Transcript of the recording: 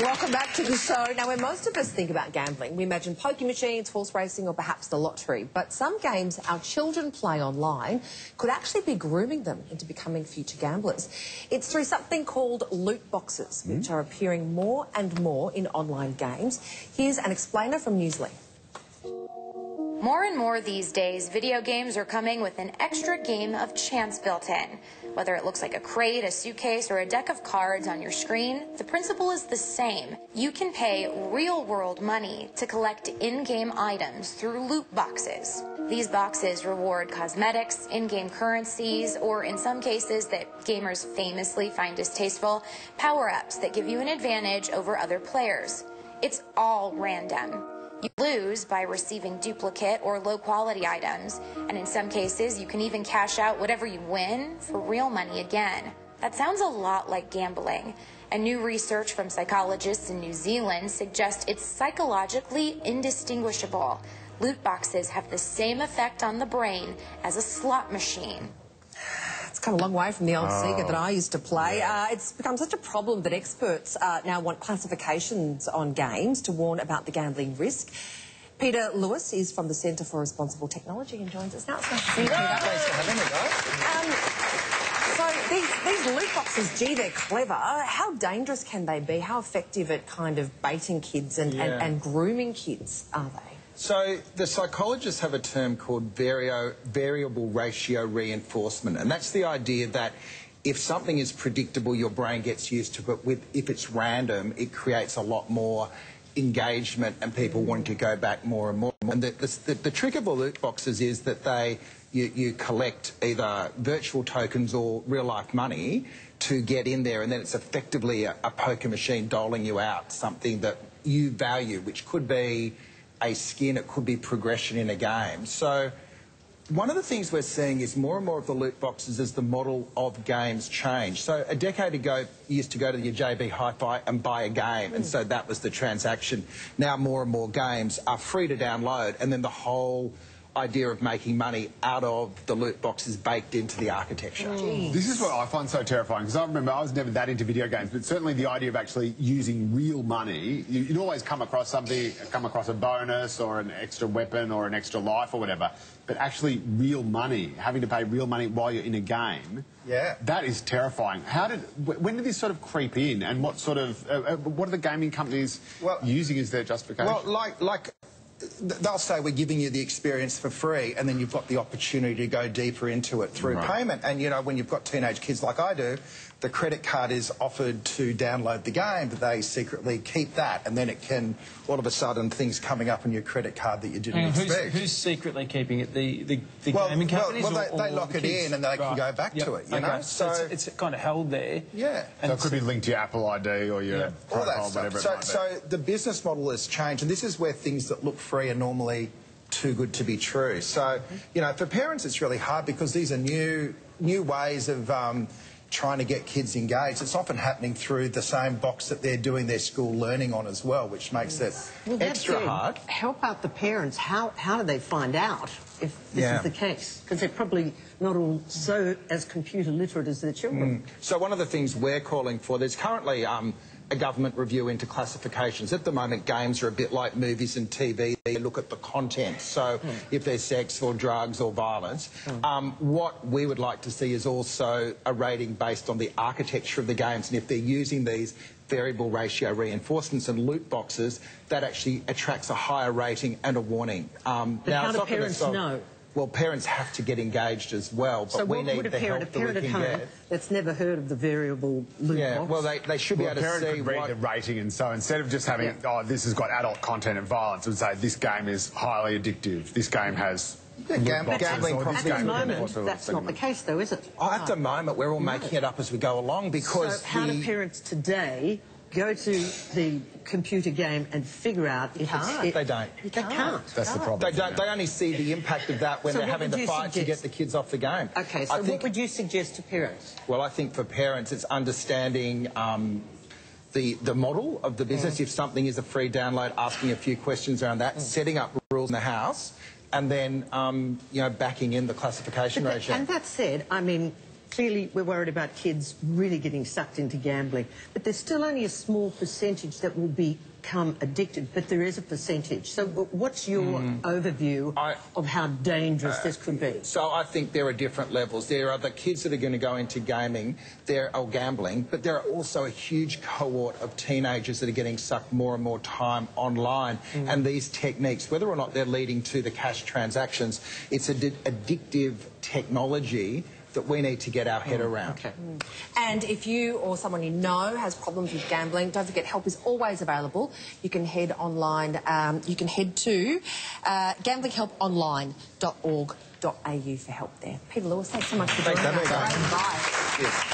Welcome back to the show. Now, when most of us think about gambling, we imagine poker machines, horse racing, or perhaps the lottery. But some games our children play online could actually be grooming them into becoming future gamblers. It's through something called loot boxes, which are appearing more and more in online games. Here's an explainer from Newsly. More and more these days, video games are coming with an extra game of chance built in. Whether it looks like a crate, a suitcase, or a deck of cards on your screen, the principle is the same. You can pay real-world money to collect in-game items through loot boxes. These boxes reward cosmetics, in-game currencies, or in some cases that gamers famously find distasteful, power-ups that give you an advantage over other players. It's all random. You lose by receiving duplicate or low-quality items, and in some cases you can even cash out whatever you win for real money again. That sounds a lot like gambling, and new research from psychologists in New Zealand suggests it's psychologically indistinguishable. Loot boxes have the same effect on the brain as a slot machine. It's come a long way from the old Sega that I used to play. It's become such a problem that experts now want classifications on games to warn about the gambling risk. Peter Lewis is from the Centre for Responsible Technology and joins us now. It's nice to see you, Peter. Thanks for having me, guys. So these loot boxes, gee, they're clever. How dangerous can they be? How effective at kind of baiting kids and grooming kids are they? So the psychologists have a term called variable ratio reinforcement, and that's the idea that if something is predictable, your brain gets used to it. If it's random, it creates a lot more engagement and people want to go back more and more. And the trick of the loot boxes is that you collect either virtual tokens or real-life money to get in there, and then it's effectively a poker machine doling you out something that you value, which could be a skin, it could be progression in a game. So one of the things we're seeing is more and more of the loot boxes as the model of games change. So a decade ago, you used to go to your JB Hi-Fi and buy a game, and so that was the transaction. Now more and more games are free to download, and then the whole idea of making money out of the loot box is baked into the architecture. This is what I find so terrifying, because I remember I was never that into video games, but certainly the idea of actually using real money, you'd always come across something, come across a bonus or an extra weapon or an extra life or whatever, but actually real money, having to pay real money while you're in a game, that is terrifying. When did this sort of creep in, and what sort of, what are the gaming companies using as their justification? Well, they'll say we're giving you the experience for free, and then you've got the opportunity to go deeper into it through payment. And, you know, when you've got teenage kids like I do, the credit card is offered to download the game, but they secretly keep that, and then it can, all of a sudden, things coming up on your credit card that you didn't expect. Who's secretly keeping it? The gaming companies? Well, they lock it in and they can go back to it, you know? So it's kind of held there. Yeah. And so it could be linked to your Apple ID or your profile, whatever it might be. So the business model has changed, and this is where things that look free are normally too good to be true. So, you know, for parents it's really hard because these are new ways of trying to get kids engaged. It's often happening through the same box that they're doing their school learning on as well, which makes it extra hard. How about the parents? How do they find out if this is the case? Because they're probably not all so as computer literate as their children. So one of the things we're calling for, there's currently a government review into classifications. At the moment, games are a bit like movies and TV. They look at the content. So if there's sex or drugs or violence, what we would like to see is also a rating based on the architecture of the games, and if they're using these variable ratio reinforcements and loot boxes, that actually attracts a higher rating and a warning. But how do parents know? Well, parents have to get engaged as well, but so we need the help that we can home get. That's never heard of the variable loot box. Well, they should be able to see read the rating, and so instead of just having, oh, this has got adult content and violence, it would say this game is highly addictive, this game has... gambling at the moment, that's not the case, though, is it? At the moment, we're all making it up as we go along because... So how do parents today go to the computer game and figure out if it's... They don't. They can't. That's the problem. They don't. They only see the impact of that when they're having to fight to get the kids off the game. OK, so what would you suggest to parents? Well, I think for parents it's understanding the model of the business. If something is a free download, asking a few questions around that, setting up rules in the house, and then, you know, backing in the classification regime. And that said, I mean, clearly we're worried about kids really getting sucked into gambling, but there's still only a small percentage that will become addicted, but there is a percentage. So what's your overview of how dangerous this could be? So I think there are different levels. There are the kids that are going to go into gaming, or gambling, but there are also a huge cohort of teenagers that are getting sucked more and more time online. And these techniques, whether or not they're leading to the cash transactions, it's an addictive technology that we need to get our head around. Okay. And if you or someone you know has problems with gambling, don't forget help is always available. You can head online, you can head to gamblinghelponline.org.au for help there. Peter Lewis, thanks so much for joining us. Thanks, Bye. Yes.